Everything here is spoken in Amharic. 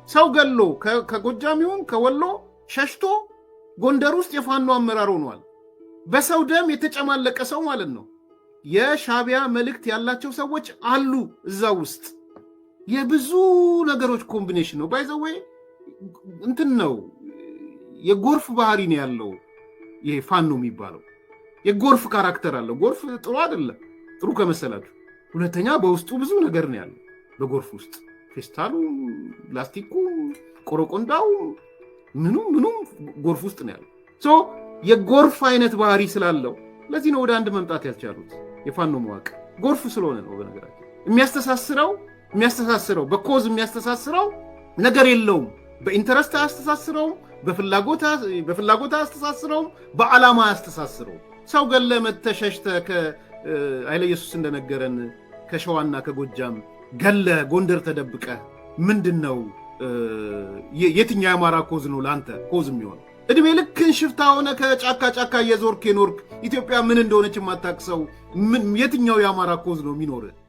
ሰው ገሎ ከጎጃም ይሁን ከወሎ ሸሽቶ ጎንደር ውስጥ የፋኖ አመራር ሆኗል። በሰው ደም የተጨማለቀ ሰው ማለት ነው። የሻቢያ መልእክት ያላቸው ሰዎች አሉ እዛ ውስጥ። የብዙ ነገሮች ኮምቢኔሽን ነው። ባይዘዌ እንትን ነው፣ የጎርፍ ባህሪ ነው ያለው ይሄ ፋኖ የሚባለው። የጎርፍ ካራክተር አለው። ጎርፍ ጥሩ አይደለም፣ ጥሩ ከመሰላችሁ። ሁለተኛ በውስጡ ብዙ ነገር ነው ያለው። በጎርፍ ውስጥ ፌስታሉ፣ ፕላስቲኩ፣ ቆረቆንዳው፣ ምኑም ጎርፍ ውስጥ ነው ያለው። የጎርፍ አይነት ባህሪ ስላለው ለዚህ ነው ወደ አንድ መምጣት ያልቻሉት። የፋኖ መዋቅር ጎርፍ ስለሆነ ነው። በነገራችን የሚያስተሳስረው በኮዝ የሚያስተሳስረው ነገር የለውም። በኢንተረስት አያስተሳስረውም፣ በፍላጎት አያስተሳስረውም፣ በዓላማ አያስተሳስረውም። ሰው ገለ መተሸሽተ ከኃይለ ኢየሱስ እንደነገረን ከሸዋና ከጎጃም ገለ ጎንደር ተደብቀ ምንድን ነው የትኛው የአማራ ኮዝ ነው ለአንተ ኮዝ የሚሆነው? እድሜ ልክን ሽፍታ ሆነ ከጫካ ጫካ እየዞርክ የኖርክ ኢትዮጵያ ምን እንደሆነች የማታውቅ ሰው የትኛው የአማራ ኮዝ ነው የሚኖር?